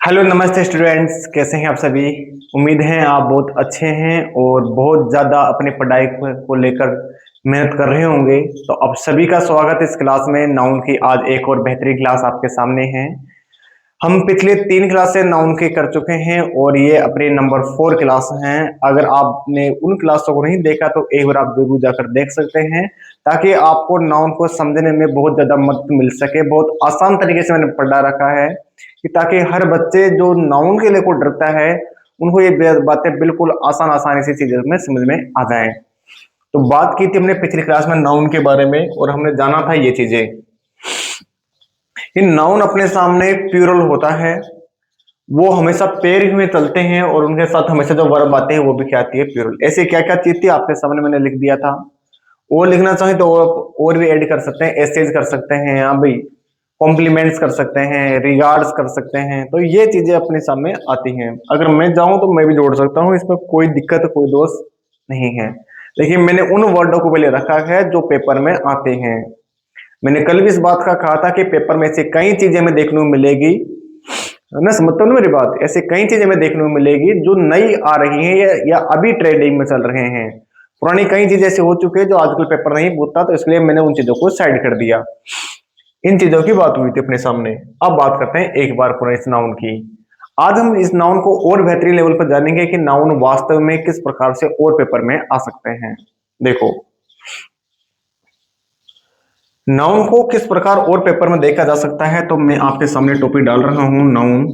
Hello नमस्ते students, कैसे हैं आप सभी। उम्मीद है आप बहुत अच्छे हैं और बहुत ज़्यादा अपनी पढ़ाई को लेकर मेहनत कर रहे होंगे। तो आप सभी का स्वागत है इस क्लास में। नाउन की आज एक और बेहतरीन क्लास आपके सामने है। हम पिछले 3 क्लासें नाउन के कर चुके हैं और ये अपने नंबर 4 क्लास हैं। अगर आपने उन क्लासों को नहीं देखा तो एक बार आप जरूर जाकर देख सकते हैं, ताकि आपको नाउन को समझने में बहुत ज़्यादा मदद मिल सके। बहुत आसान तरीके से मैंने पढ़ा रखा है कि ताकि हर बच्चे जो नाउन के लिए को डरता है, उनको ये बातें बिल्कुल आसानी से चीजें में समझ में आ जाए। तो बात की थी हमने पिछली क्लास में नाउन के बारे में और हमने जाना था ये चीजें कि नाउन अपने सामने प्लूरल होता है, वो हमेशा पेयर हुए चलते हैं और उनके साथ हमेशा जो वर्ब आते हैं वो भी क्या आती है, प्लूरल। ऐसे क्या क्या चीज थी आपके सामने मैंने लिख दिया था। और लिखना चाहे तो और भी ऐड कर सकते हैं, एसेज कर सकते हैं, हाँ भाई, कॉम्प्लीमेंट्स कर सकते हैं, रिगार्ड्स कर सकते हैं। तो ये चीजें अपने सामने आती हैं। अगर मैं चाहूँ तो मैं भी जोड़ सकता हूँ, इसमें कोई दिक्कत कोई दोष नहीं है। लेकिन मैंने उन वर्डों को पहले रखा है जो पेपर में आते हैं। मैंने कल भी इस बात का कहा था कि पेपर में से कई चीजें हमें देखने को मिलेगी, है ना, समझते हो ना मेरी बात। ऐसे कई चीजें हमें देखने को मिलेगी जो नई आ रही हैं या अभी ट्रेंडिंग में चल रहे हैं। पुरानी कई चीजें ऐसे हो चुके हैं जो आजकल पेपर नहीं पूछता, तो इसलिए मैंने उन चीजों को साइड कर दिया। इन चीजों की बात हुई थी अपने सामने। अब बात करते हैं एक बार पूरा इस नाउन की। आज हम इस नाउन को और बेहतरीन लेवल पर जानेंगे कि नाउन वास्तव में किस प्रकार से और पेपर में आ सकते हैं। देखो, नाउन को किस प्रकार और पेपर में देखा जा सकता है, तो मैं आपके सामने टॉपिक डाल रहा हूं नाउन।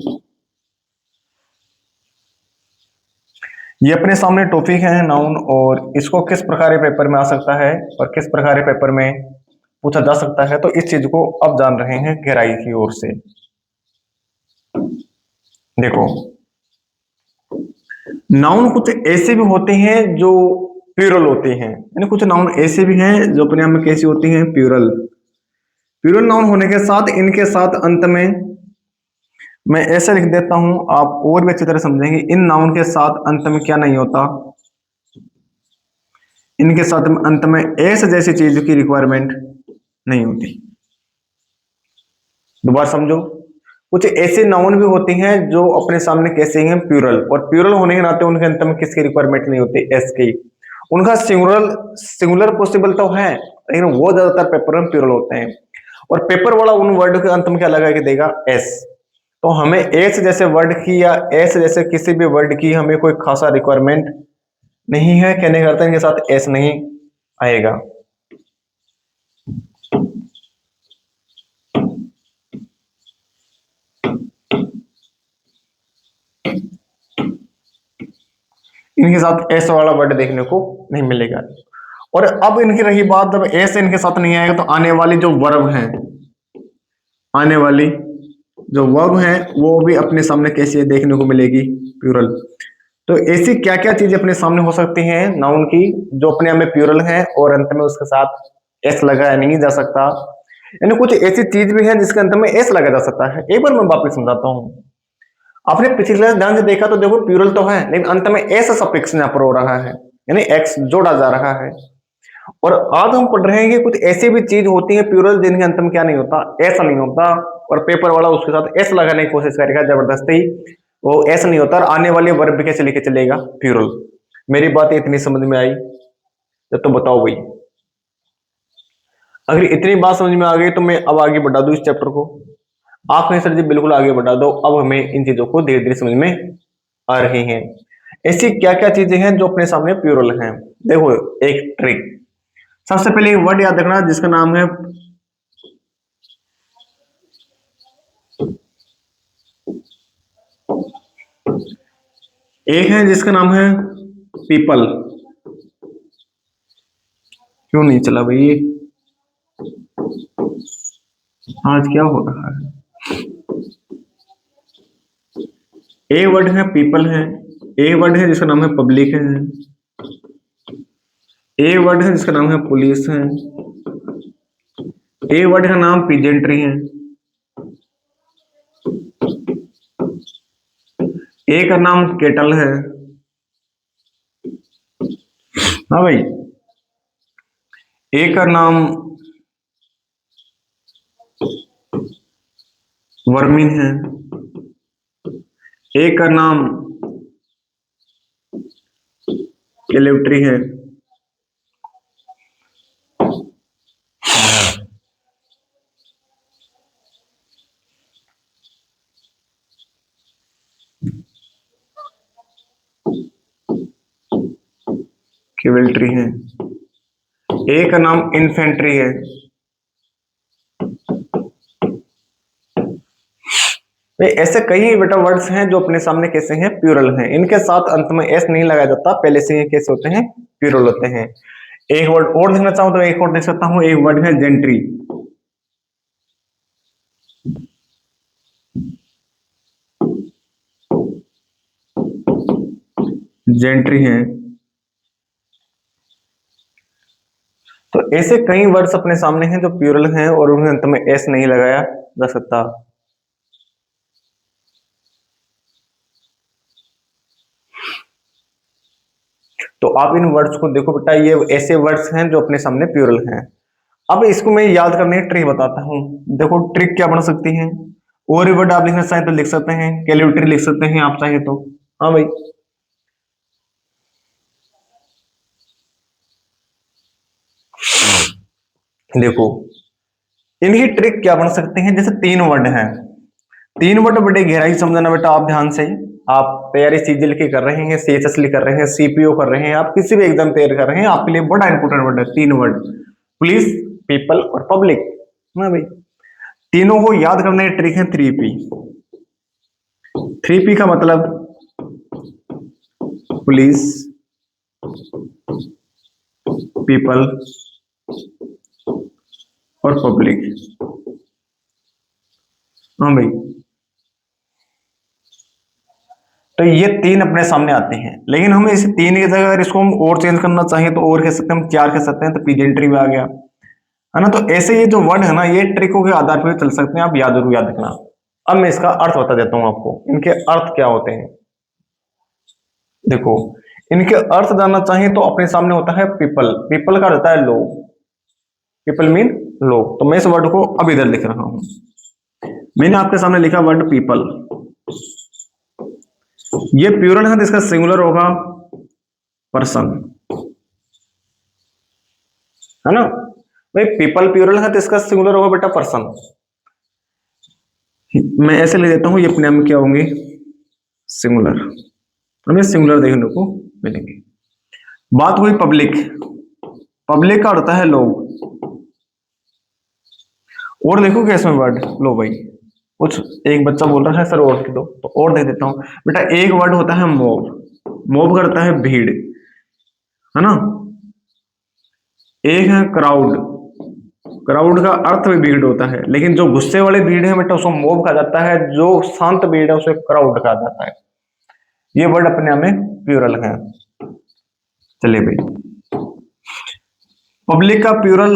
ये अपने सामने टॉपिक है नाउन, और इसको किस प्रकार पेपर में आ सकता है और किस प्रकार पेपर में पूछा जा सकता है, तो इस चीज को अब जान रहे हैं गहराई की ओर से। देखो, नाउन कुछ ऐसे भी होते हैं जो प्लूरल होते हैं, यानी कुछ नाउन ऐसे भी हैं जो अपने आप में कैसी होती हैं, प्लूरल। प्लूरल नाउन होने के साथ इनके साथ अंत में मैं ऐसे लिख देता हूं, आप और भी अच्छी तरह समझेंगे। इन नाउन के साथ अंत में क्या नहीं होता, इनके साथ अंत में एस जैसी चीज की रिक्वायरमेंट नहीं होती। दोबारा समझो, कुछ ऐसे नाउन भी होते हैं जो अपने सामने कैसे हैं, प्लूरल, और प्लूरल होने के नाते उनके अंत में किसकी रिक्वायरमेंट नहीं होती, एस की। उनका सिंगुलर सिंगुलर पॉसिबल तो है, लेकिन वो ज्यादातर पेपर में प्लूरल होते हैं। और पेपर वाला उन वर्ड के अंत में क्या लगा के देगा, एस। तो हमें एस जैसे वर्ड की या एस जैसे किसी भी वर्ड की हमें कोई खासा रिक्वायरमेंट नहीं है। कहने का अर्थ है इनके साथ एस नहीं आएगा। इनके साथ एस वाला वर्ड देखने को नहीं मिलेगा। और अब इनकी रही बात, जब एस इनके साथ नहीं आएगा तो आने वाली जो वर्ब है, आने वाली जो वर्ब है वो भी अपने सामने कैसे देखने को मिलेगी, प्लूरल। तो ऐसी क्या क्या चीजें अपने सामने हो सकती हैं नाउन की जो अपने आप में प्लूरल है और अंत में उसके साथ एस लगाया नहीं जा सकता। यानी कुछ ऐसी चीज भी है जिसके अंत में एस लगा जा सकता है। एक बार मैं वापस समझाता हूँ। आपने पिछली क्लास ध्यान से देखा तो देखो, प्लूरल तो है लेकिन अंत में एस सफिक्स यहाँ पर हो रहा है, यानी एक्स जोड़ा जा रहा है। और आज हम पढ़ रहे हैं कि कुछ ऐसी भी चीज होती है प्लूरल जिनके अंत में क्या नहीं होता, ऐसा नहीं होता। और पेपर वाला उसके साथ एस लगाने की कोशिश करेगा जबरदस्ती, वो ऐसा नहीं होता। और आने वाले वर्ब भी कैसे लिखे चलेगा, प्लूरल। मेरी बात इतनी समझ में आई तो बताओ भाई। अगर इतनी बात समझ में आ गई तो मैं अब आगे बढ़ा दूं इस चैप्टर को। आप कहें सर जी बिल्कुल आगे बढ़ा दो, अब हमें इन चीजों को धीरे धीरे समझ में आ रही हैं। ऐसी क्या क्या चीजें हैं जो अपने सामने प्लूरल हैं। देखो, एक ट्रिक, सबसे पहले एक वर्ड याद रखना जिसका नाम है, एक है जिसका नाम है पीपल। क्यों नहीं चला भाई, आज क्या हो रहा है। ए वर्ड है पीपल है, ए वर्ड है जिसका नाम है पब्लिक है, ए वर्ड है जिसका नाम है पुलिस है, ए वर्ड का नाम पीजेंट्री है, ए का नाम केटल है। हाँ भाई, ए का नाम वर्मिन है, एक का नाम कैलेवरी है, कैवेल्ट्री है। एक का नाम इन्फेंट्री है। ऐसे कई बेटा वर्ड्स हैं जो अपने सामने कैसे हैं, प्लूरल हैं। इनके साथ अंत में एस नहीं लगाया जाता, पहले से ये कैसे होते हैं, प्लूरल होते हैं। एक वर्ड और देखना चाहूं तो एक और देख सकता हूं, एक वर्ड है जेंट्री। जेंट्री है। तो ऐसे कई वर्ड्स अपने सामने हैं जो प्लूरल हैं और उन्हें अंत में एस नहीं लगाया जा सकता। तो आप इन वर्ड्स को देखो बेटा, ये ऐसे वर्ड्स हैं जो अपने सामने प्लूरल हैं। अब इसको मैं याद करने की ट्रिक बताता हूं। देखो ट्रिक क्या बन सकती है, और वर्ड आप लिखना चाहें तो लिख सकते हैं, कैलकुलेटर लिख सकते हैं आप चाहे तो। हाँ भाई, देखो इनकी ट्रिक क्या बन सकते हैं। जैसे तीन वर्ड हैं, तीन वर्ड बड़े गहराई समझना बेटा आप ध्यान से। आप तैयारी सीजीएल की कर रहे हैं, सीएचएसएल कर रहे हैं, सीपीओ कर रहे हैं, आप किसी भी एग्जाम तैयार कर रहे हैं, आपके लिए बड़ा इंपॉर्टेंट वर्ड है तीन वर्ड, पुलिस, पीपल और पब्लिक। हाँ भाई, तीनों को याद करने की ट्रिक है 3P। 3P का मतलब पुलिस, पीपल और पब्लिक। हाँ भाई, तो ये तीन अपने सामने आते हैं, लेकिन हम इस तीन की जगह अगर इसको हम और चेंज करना चाहें तो और कह सकते हैं, हम चार कह सकते हैं, तो पीजेंट्री भी आ गया, है ना। तो ऐसे ये जो वर्ड है ना, ये ट्रिकों के आधार पर चल सकते हैं, आप याद जरूर याद रखना। अब मैं इसका अर्थ बता देता हूं आपको, इनके अर्थ क्या होते हैं। देखो, इनके अर्थ जानना चाहिए तो अपने सामने होता है पीपल। पीपल का रहता है लोग, पीपल मीन लोग। तो मैं इस वर्ड को अब इधर लिख रहा हूं। मैंने आपके सामने लिखा वर्ड पीपल। ये प्लूरल है तो इसका सिंगुलर होगा पर्सन, है ना। भाई पीपल प्लूरल है तो इसका सिंगुलर होगा बेटा पर्सन। मैं ऐसे ले देता हूं, ये अपने आप क्या होंगे, सिंगुलर। हमें सिंगुलर देखने को मिलेंगे। बात हुई पब्लिक। पब्लिक का होता है लोग। और देखो क्या इसमें वर्ड, लो भाई कुछ एक बच्चा बोल रहा है सर और की दो, तो और दे देता हूं बेटा। एक वर्ड होता है मोब। मोब करता है भीड़, है ना। एक है क्राउड। क्राउड का अर्थ भी भीड़ होता है, लेकिन जो गुस्से वाले भीड़ है बेटा उसको मोब कहा जाता है, जो शांत भीड़ है उसे क्राउड कहा जाता है। ये वर्ड अपने आप में प्लूरल है। चलिए भाई, पब्लिक का प्लूरल,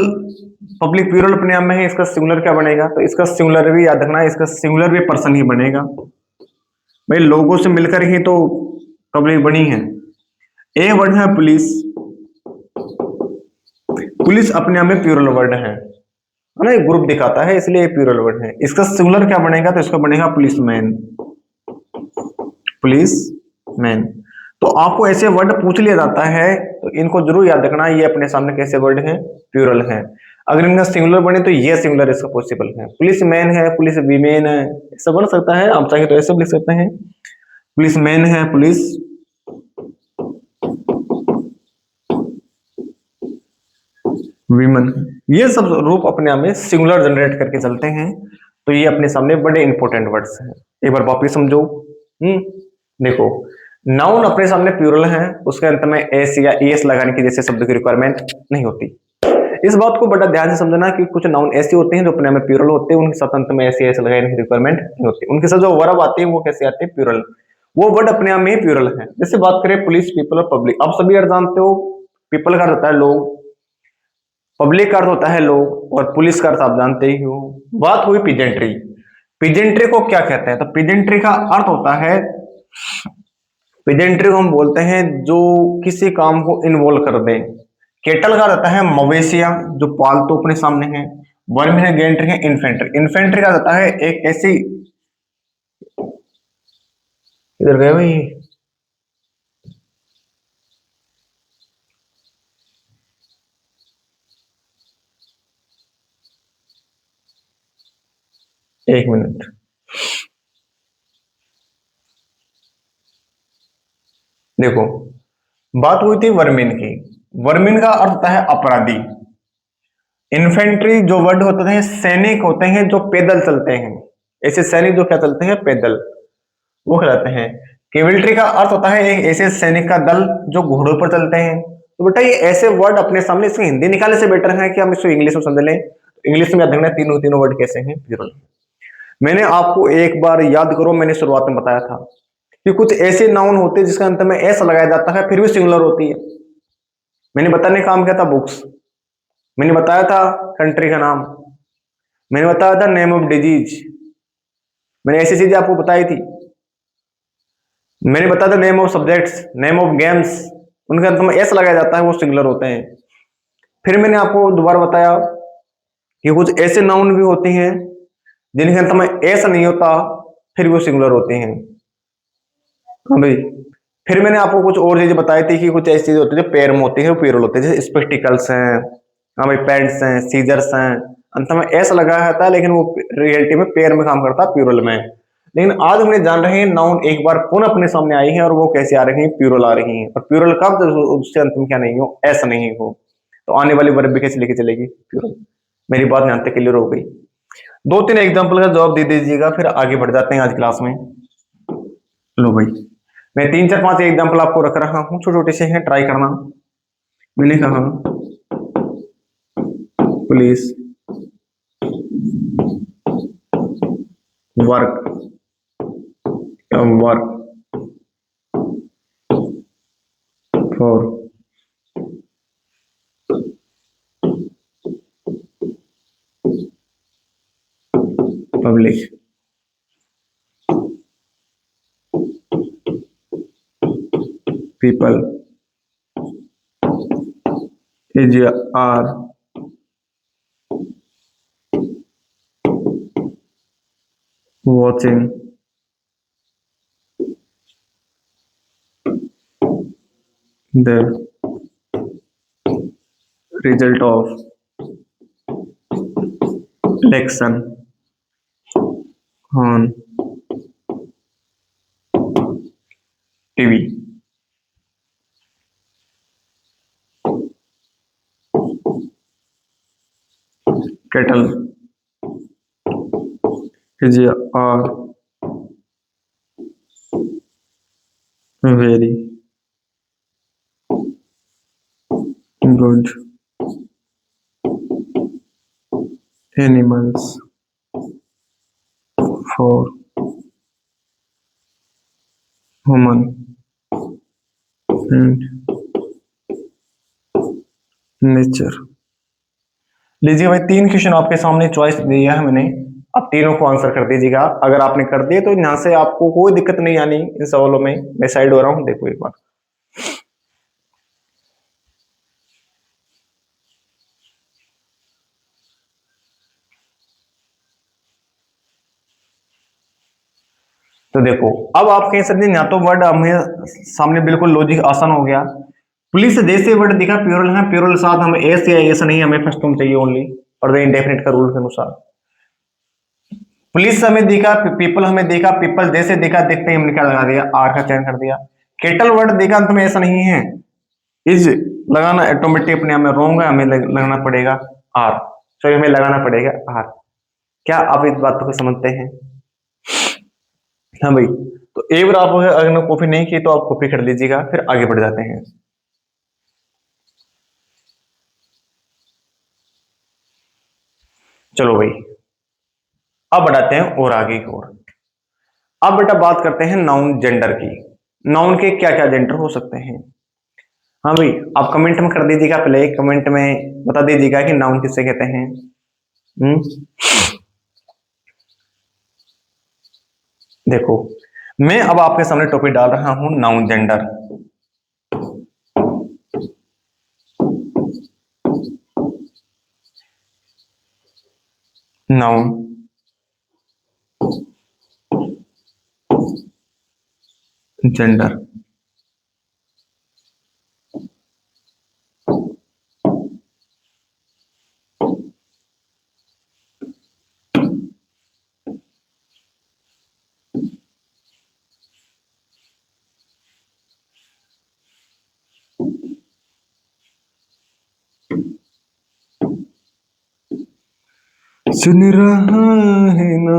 पब्लिक प्लूरल अपने आप में है, इसका सिंगुलर क्या बनेगा, तो इसका सिंगुलर भी याद रखना है, इसका सिंगुलर भी पर्सन ही बनेगा। भाई लोगों से मिलकर ही तो पब्लिक बनी है। ए वर्ड है पुलिस। पुलिस अपने आप में प्लूरल वर्ड है ना, एक ग्रुप दिखाता है इसलिए प्लूरल वर्ड है। इसका सिंगुलर क्या बनेगा, तो इसका बनेगा पुलिसमैन। Police man. तो आपको ऐसे वर्ड पूछ लिया जाता है तो इनको जरूर याद रखना, ये अपने सामने कैसे वर्ड हैं, प्लूरल हैं। अगर इनका सिंगुलर बने तो ये सिंगुलर इसका पॉसिबल है। पुलिस मैन है, पुलिस वीमेन है, ऐसा बन सकता है, आप चाहे तो ऐसे भी लिख सकते हैं। पुलिस मैन है, पुलिस वीमन, ये सब रूप अपने आप में सिंगुलर जनरेट करके चलते हैं। तो ये अपने सामने बड़े इंपॉर्टेंट वर्ड्स हैं, एक बार वापिस समझो। देखो, नाउन अपने सामने प्लूरल है, उसके अंत में एस या एस लगाने की जैसे शब्द की रिक्वायरमेंट नहीं होती। इस बात को बड़ा ध्यान से समझना कि कुछ नाउन ऐसे होते हैं जो अपने में प्लूरल होते हैं, उनके साथ अंत में एस या एस लगाने की रिक्वायरमेंट नहीं होती। उनके साथ जो वर्ब आते हैं वो कैसे आते हैं, प्लूरल। वो वर्ड अपने आप में प्लूरल है। जैसे बात करें पुलिस, पीपल और पब्लिक, आप सभी अर्थ जानते हो। पीपल का अर्थ होता है लोग, पब्लिक का अर्थ होता है लोग, और पुलिस का अर्थ आप जानते ही हो। बात हुई पिजेंट्री। पिजेंट्री को क्या कहते हैं, तो पिजेंट्री का अर्थ होता है, पिजेंट्री को हम बोलते हैं जो किसी काम को इन्वॉल्व कर दे। केटल का रहता है मवेशिया जो पालतू अपने सामने है। वर्म है, गेंट्री है, इन्फेंट्री। इन्फेंट्री का रहता है एक ऐसी इधर गए भाई। एक मिनट। देखो, बात हुई थी वर्मिन की। वर्मिन का अर्थ होता है अपराधी। इन्फेंट्री जो वर्ड होते हैं, सैनिक होते हैं जो पैदल चलते हैं। ऐसे सैनिक जो क्या चलते हैं, पैदल, वो कहलाते हैं। कैवेल्ट्री का अर्थ होता है एक ऐसे सैनिक का दल जो घोड़ों पर चलते हैं। तो बेटा ये ऐसे वर्ड अपने सामने, इसमें हिंदी निकालने से बेटर है कि हम इसको इंग्लिश में समझ लें। इंग्लिश में याद रखना, तीनों तीनों वर्ड कैसे हैं, प्लूरल। मैंने आपको एक बार याद करो, मैंने शुरुआत में बताया था कि कुछ ऐसे नाउन होते हैं जिसका अंत में एस लगाया जाता है फिर भी सिंगुलर होती है। मैंने बताने का काम किया था बुक्स, मैंने बताया था कंट्री का नाम, मैंने बताया था नेम ऑफ डिजीज, मैंने ऐसी चीजें आपको बताई थी। मैंने बताया था name of subjects, name of games, उनके अंत में एस लगाया जाता है, वो सिंगुलर होते हैं। फिर मैंने आपको दोबारा बताया कि कुछ ऐसे नाउन भी होते हैं जिनके अंत में एस नहीं होता फिर वो सिंगुलर होते हैं। हाँ भाई। फिर मैंने आपको कुछ और चीजें बताई थी कि कुछ ऐसी चीजें होती है जो पैर में होती है, वो प्लूरल होते हैं, जैसे स्पेक्टिकल्स हैं, हाँ भाई, पैड्स हैं, सीजर्स हैं। अंत में एस लगा रहता है लेकिन वो रियलिटी में पैर में काम करता है, प्लूरल में। लेकिन आज हमने जान रहे हैं नाउन एक बार पुनः अपने सामने आई है और वो कैसे आ रही है, प्लूरल आ रही है। और प्लूरल कब, जब उससे अंत में क्या नहीं हो, एस नहीं हो। तो आने वाली वर्ब भी कैसे लेके चलेगी, प्लूरल। मेरी बात यहाँ तक क्लियर हो गई। दो तीन एग्जाम्पल का जवाब दे दीजिएगा, फिर आगे बढ़ जाते हैं आज क्लास में। लो भाई, मैं तीन चार पांच एग्जाम्पल आपको रख रहा हूँ, छोटे छोटे से हैं, ट्राई करना। मैंने कहा police work, work for public, people is are watching the result of election on TV. Cattle is are very good animals for human and nature. लीजिए भाई, तीन क्वेश्चन आपके सामने चॉइस दिया है मैंने, आप तीनों को आंसर कर दीजिएगा। अगर आपने कर दिए तो यहाँ से आपको कोई दिक्कत नहीं आनी इन सवालों में। मैं साइड हो रहा हूँ, देखो एक बार। तो देखो, अब आप कह सकते हैं या तो वर्ड हमें सामने बिल्कुल लॉजिक आसान हो गया। पुलिस जैसे वर्ड दिखा प्यूरल है, प्यूरल साथ हमें एस या एस नहीं, हमें फर्स्ट तुम चाहिए ओनली, और द इंडेफिनिट का रूल के अनुसार। पुलिस हमें दिखा, पीपल हमें देखा, पीपल जैसे देखा, देखते ही हमने क्या लगा दिया, आर का चयन कर दिया। केटल वर्ड देखा अंत में ऐसा नहीं है, इज लगाना ऑटोमेटिक अपने आप में रॉन्ग है, हमें लगाना पड़ेगा आर। सॉरी, हमें लगाना पड़ेगा आर। क्या आप इस बात को समझते हैं? हाँ भाई। तो एक बार आप अगर कॉपी नहीं की तो आप कॉपी कर लीजिएगा, फिर आगे बढ़ जाते हैं। चलो भाई, अब बढ़ाते हैं और आगे की ओर। अब बेटा बात करते हैं नाउन जेंडर की। नाउन के क्या क्या जेंडर हो सकते हैं? हाँ भाई, आप कमेंट में कर दीजिएगा, पहले कमेंट में बता दीजिएगा कि नाउन किससे कहते हैं। हम्म देखो, मैं अब आपके सामने टॉपिक डाल रहा हूं, नाउन जेंडर। Noun gender. सुन रहा है ना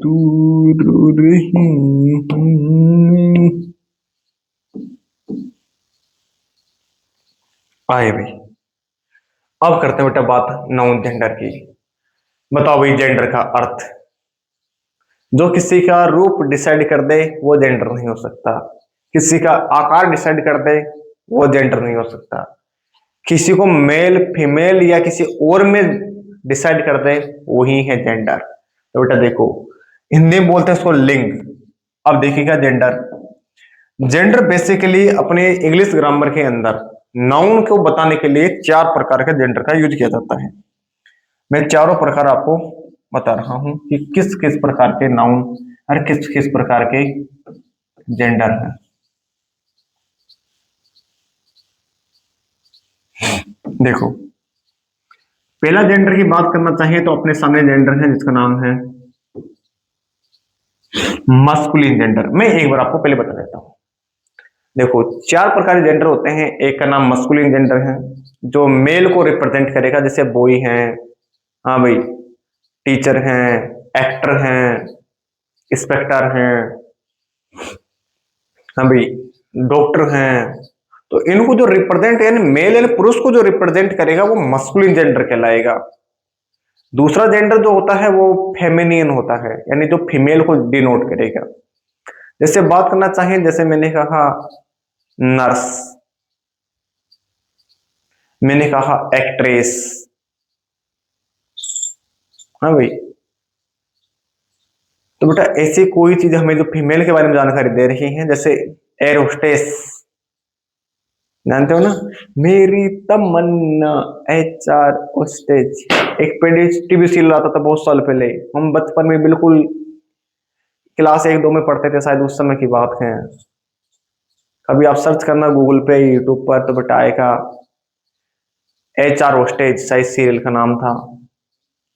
तू रो रही हूँ। आए भाई, अब करते हैं बेटा बात नाउन जेंडर की। बताओ भाई, जेंडर का अर्थ। जो किसी का रूप डिसाइड कर दे वो जेंडर नहीं हो सकता। किसी का आकार डिसाइड कर दे वो जेंडर नहीं हो सकता। किसी को मेल फीमेल या किसी और में डिसाइड कर दे वही है जेंडर। तो बेटा देखो, हिंदी में बोलते हैं उसको लिंग। अब देखिएगा जेंडर। जेंडर बेसिकली अपने इंग्लिश ग्रामर के अंदर नाउन को बताने के लिए चार प्रकार के जेंडर का यूज किया जाता है। मैं चारों प्रकार आपको बता रहा हूं कि किस किस प्रकार के नाउन और किस किस प्रकार के जेंडर हैं। देखो, पहला जेंडर की बात करना चाहिए तो अपने सामने जेंडर है जिसका नाम है मस्कुलिन जेंडर। मैं एक बार आपको पहले बता देता हूँ। देखो, चार प्रकार के जेंडर होते हैं। एक का नाम मस्कुलिन जेंडर है जो मेल को रिप्रेजेंट करेगा, जैसे बॉय हैं, हाँ भाई, टीचर हैं, एक्टर हैं, इंस्पेक्टर हैं, हाँ भाई, डॉक्टर हैं। तो इनको जो रिप्रेजेंट यानी मेल यानी पुरुष को जो रिप्रेजेंट करेगा वो मस्कुलिन जेंडर कहलाएगा। दूसरा जेंडर जो होता है वो फेमिनियन होता है, यानी जो फीमेल को डिनोट करेगा। जैसे बात करना चाहिए, जैसे मैंने कहा नर्स, मैंने कहा एक्ट्रेस, हाँ भाई। तो बेटा ऐसी कोई चीज हमें जो फीमेल के बारे में जानकारी दे रही है, जैसे एयर होस्टेस, जानते हो ना, मेरी तमन्ना HR होस्टेज। एक पेडी टीवी सीरियल आता था बहुत साल पहले, हम बचपन में बिल्कुल क्लास 1-2 में पढ़ते थे, शायद उस समय की बात है। कभी आप सर्च करना गूगल पे, यूट्यूब पर, तो बेटा आएगा HR होस्टेज, शायद सीरियल का नाम था।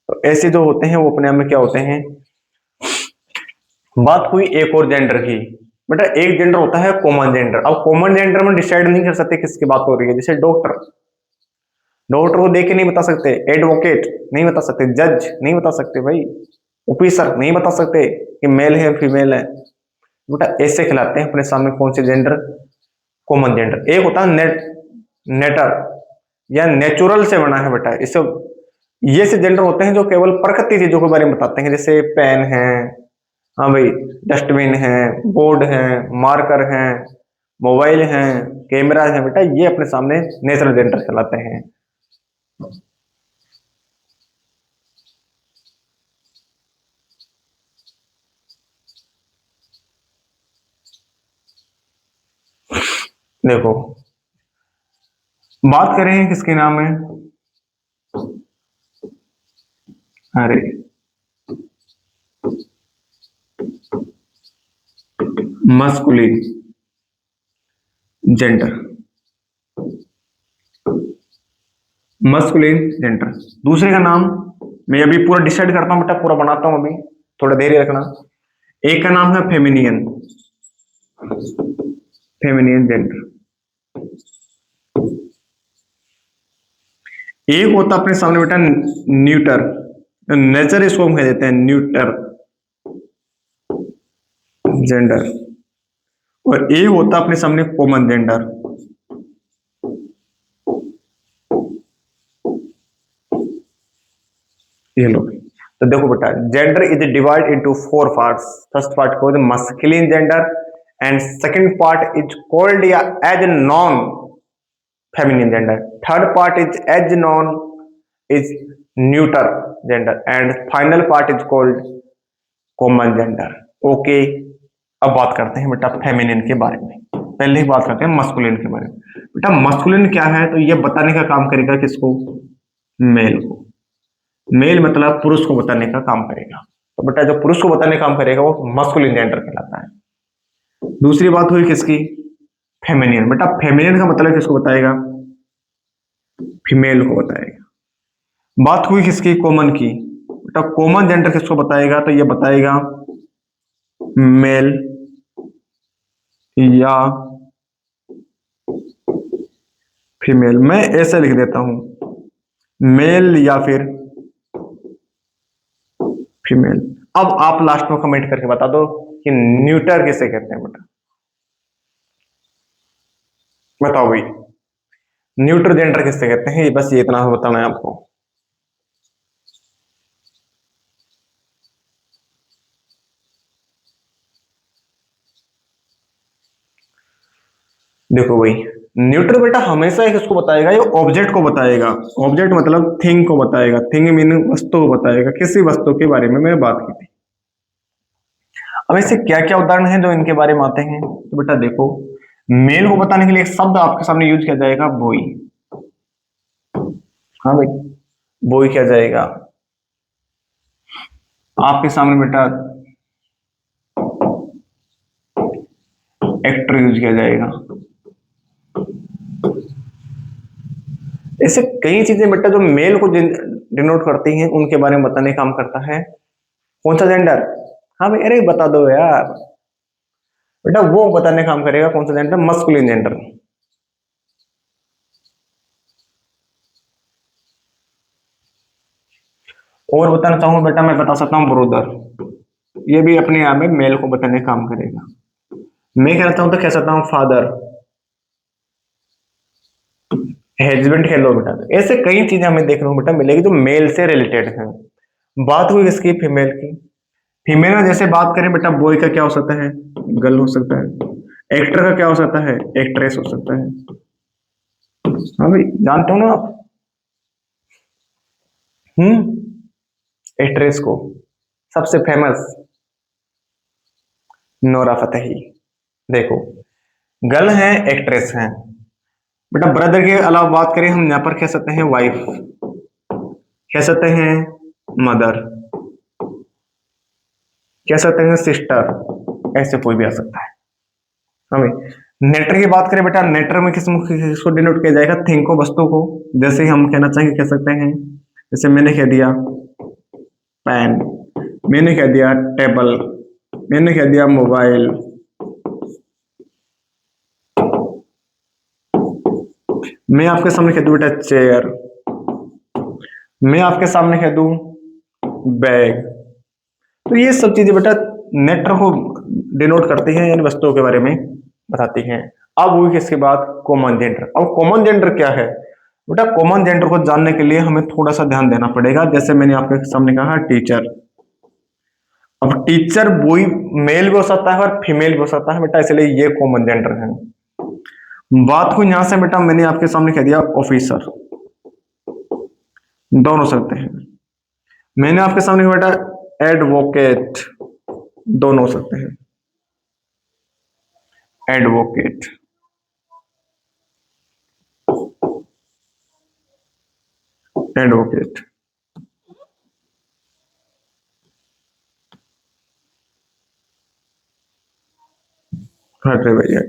तो ऐसे जो होते हैं वो अपने आप में क्या होते हैं। बात हुई एक और जेंडर की। बेटा एक जेंडर होता है कॉमन जेंडर। अब कॉमन जेंडर में डिसाइड नहीं कर सकते किसकी बात हो रही है। जैसे डॉक्टर, डॉक्टर को देख के नहीं बता सकते, एडवोकेट नहीं बता सकते, जज नहीं बता सकते भाई, ऑफिसर नहीं बता सकते कि मेल है फीमेल है। बेटा ऐसे खिलाते हैं अपने सामने कौन से जेंडर, कॉमन जेंडर। एक होता है नेटर या नेचुरल से बना है बेटा। इससे ये से जेंडर होते हैं जो केवल प्रकृति चीजों के बारे में बताते हैं, जैसे पेन है, हाँ भाई, डस्टबिन है, बोर्ड है, मार्कर है, मोबाइल है, कैमरा है। बेटा ये अपने सामने नेचुरल जेंडर कहलाते हैं। देखो, बात करें किसके नाम है, अरे मस्कुलिन जेंडर, मस्कुलिन जेंडर। दूसरे का नाम मैं अभी पूरा डिसाइड करता हूं बेटा, पूरा बनाता हूं अभी, थोड़ा देर रखना। एक का नाम है फेमिनियन, फेमिनियन जेंडर। एक होता अपने सामने बेटा न्यूटर, नेचर इसको हम कह देते हैं न्यूटर जेंडर। और एक होता अपने सामने कॉमन जेंडर। ये लो, तो देखो बेटा, gender is divide into 4 parts. First part को masculine gender, and second part is called या as known feminine gender. Third part is as known is neuter gender, and final part is called common gender. Okay, अब बात करते हैं बेटा feminine के बारे में। पहले ही बात करते हैं मस्कुलिन के बारे में। बेटा मस्कुलिन क्या है, तो ये बताने का काम करेगा किसको, मेल को। मेल मतलब पुरुष को बताने का काम करेगा। तो बेटा जो पुरुष को बताने का काम करेगा वो मस्कुलिन जेंडर कहलाता है। दूसरी बात हुई किसकी, फेमिनियन। बेटा फेमिनियन का मतलब किसको बताएगा, फीमेल को बताएगा। बात हुई किसकी, कॉमन की। बेटा कॉमन जेंडर किसको बताएगा, तो ये बताएगा मेल या फीमेल। मैं ऐसे लिख देता हूं, मेल या फिर फीमेल। अब आप लास्ट में कमेंट करके बता दो कि न्यूटर किसे कहते हैं। बेटा बताओ भाई, न्यूटर जेंडर किससे कहते हैं, बस ये इतना बताना है आपको। देखो भाई, न्यूटर बेटा हमेशा एक इसको बताएगा, ये ऑब्जेक्ट को बताएगा। ऑब्जेक्ट मतलब थिंग को बताएगा, थिंग मीनिंग वस्तु को बताएगा, किसी वस्तु के बारे में मैं बात की थी। अब ऐसे क्या क्या उदाहरण हैं जो इनके बारे में आते हैं, तो बेटा देखो, मेल को बताने के लिए एक शब्द आपके सामने यूज किया जाएगा, बॉय। हाँ भाई, बॉय किया जाएगा आपके सामने। बेटा एक्टर यूज किया जाएगा। ऐसे कई चीजें बेटा जो मेल को डिनोट करती हैं, उनके बारे में बताने का काम करता है कौन सा जेंडर। हाँ भाई, अरे बता दो यार। बेटा वो बताने का काम करेगा कौन सा जेंडर, मस्कुलिन जेंडर। और बताना चाहूंगा बेटा, मैं बता सकता हूँ ब्रोदर, ये भी अपने आप में मेल को बताने का काम करेगा। मैं कहना चाहूँ तो कह सकता हूँ फादर, हस्बैंड कह लो बेटा। तो ऐसे कई चीजें हमें देखने को बेटा मिलेगी जो मेल से रिलेटेड है। बात हुई इसकी फीमेल की। फीमेल में जैसे बात करें बेटा, बॉय का क्या हो सकता है, गर्ल हो सकता है। एक्टर का क्या हो सकता है, एक्ट्रेस हो सकता है। हाँ भाई, जानते हो ना आप। एक्ट्रेस को सबसे फेमस नोरा फतेही। देखो, गर्ल है, एक्ट्रेस है। बेटा ब्रदर के अलावा बात करें हम यहाँ पर कह सकते हैं वाइफ, कह सकते हैं मदर, कह सकते हैं सिस्टर, ऐसे कोई भी आ सकता है। हमें नेटर की बात करें बेटा, नेटर में किसको डिनोट किया जाएगा, थिंग को, वस्तु को। जैसे हम कहना चाहेंगे, कह सकते हैं, जैसे मैंने कह दिया पेन, मैंने कह दिया टेबल, मैंने कह दिया मोबाइल। मैं आपके सामने कह दूं बेटा चेयर, मैं आपके सामने कह दूं बैग। तो ये सब चीजें बेटा नेटर को डिनोट करती हैं, यानी वस्तुओं के बारे में बताती हैं। अब हुई किसके बाद, कॉमन जेंडर। अब कॉमन जेंडर क्या है बेटा, कॉमन जेंडर को जानने के लिए हमें थोड़ा सा ध्यान देना पड़ेगा। जैसे मैंने आपके सामने कहा टीचर। अब टीचर वही मेल भी हो सकता है और फीमेल भी हो सकता है बेटा, इसलिए ये कॉमन जेंडर है। बात को यहां से बेटा मैंने आपके सामने कह दिया ऑफिसर, दोनों सकते हैं। मैंने आपके सामने कहा बेटा एडवोकेट, दोनों हो सकते हैं, एडवोकेट। एडवोकेट, हट रे भैया,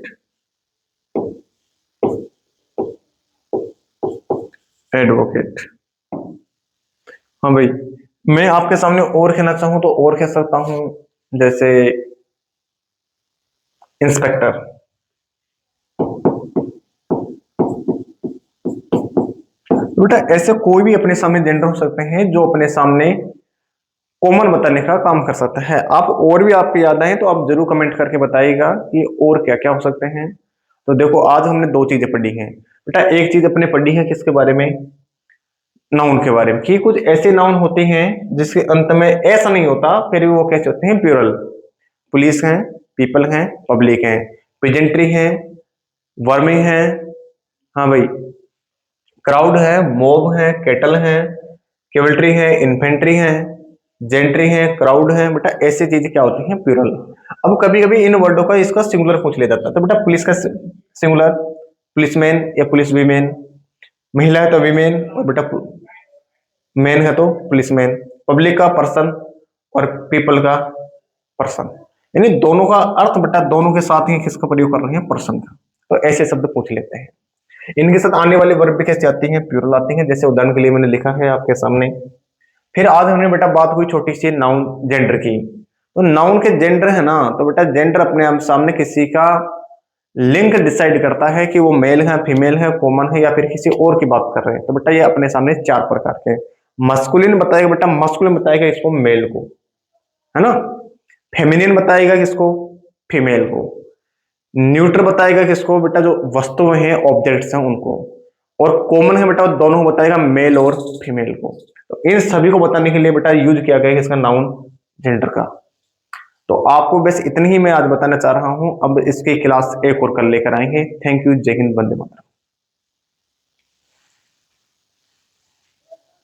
एडवोकेट। हाँ भाई, मैं आपके सामने और कहना चाहूं तो और कह सकता हूं, जैसे इंस्पेक्टर। बेटा ऐसे कोई भी अपने सामने जेंडर हो सकते हैं जो अपने सामने कॉमन बताने का काम कर सकता है। आप और भी आपको याद आए तो आप जरूर कमेंट करके बताइएगा कि और क्या क्या हो सकते हैं। तो देखो, आज हमने दो चीजें पढ़ी हैं बेटा। एक चीज अपने पढ़ी है किसके बारे में, नाउन के बारे में, कि कुछ ऐसे नाउन होते हैं जिसके अंत में ऐसा नहीं होता, फिर भी वो कैसे होते हैं, प्लूरल। पुलिस हैं, पीपल हैं, पब्लिक हैं, पेजेंट्री हैं, वर्मिंग है, हाँ भाई, क्राउड है, मॉब है, कैटल है, कैवल्ट्री है, इन्फेंट्री है, जेंट्री है, क्राउड है। बेटा ऐसी चीजें क्या होती हैं, प्लूरल। अब कभी कभी इन वर्डों का इसका सिंगुलर पूछ लिया जाता है, तो बेटा पुलिस का सिंगुलर पुलिसमैन या पुलिस वीमेन, महिला है तो वीमेन, और बेटा मैन है तो पुलिसमैन, पब्लिक का पर्सन और पीपल का पर्सन। यानी दोनों का अर्थ बेटा दोनों के साथ ही किसका प्रयोग कर रहे हैं, पर्सन का। तो ऐसे शब्द पूछ लेते हैं। इनके साथ आने वाले वर्ब भी कैसे आती हैं, प्लूरल आती हैं, जैसे उदाहरण के लिए मैंने लिखा है आपके सामने। फिर आज हमने बेटा बात हुई छोटी सी नाउन जेंडर की। तो नाउन के जेंडर है ना, तो बेटा जेंडर अपने आप सामने किसी का लिंग डिसाइड करता है कि वो मेल है, फीमेल है, कॉमन है, या फिर किसी और की बात कर रहे हैं। तो बेटा ये अपने सामने 4 प्रकार के। मस्कुलिन बताएगा बेटा, मस्कुलिन बताएगा इसको मेल को, है ना। फेमिनिन बताएगा किसको, फीमेल को। न्यूट्रल बताएगा किसको बेटा, जो वस्तुएं हैं, ऑब्जेक्ट्स हैं उनको। और कॉमन है बेटा दोनों बताएगा, मेल और फीमेल को। तो इन सभी को बताने के लिए बेटा यूज किया गया है इसका नाउन जेंडर का। तो आपको बस इतनी ही मैं आज बताना चाह रहा हूं। अब इसकी क्लास एक और कल लेकर आएंगे। थैंक यू, जय हिंद, वंदे मातरम।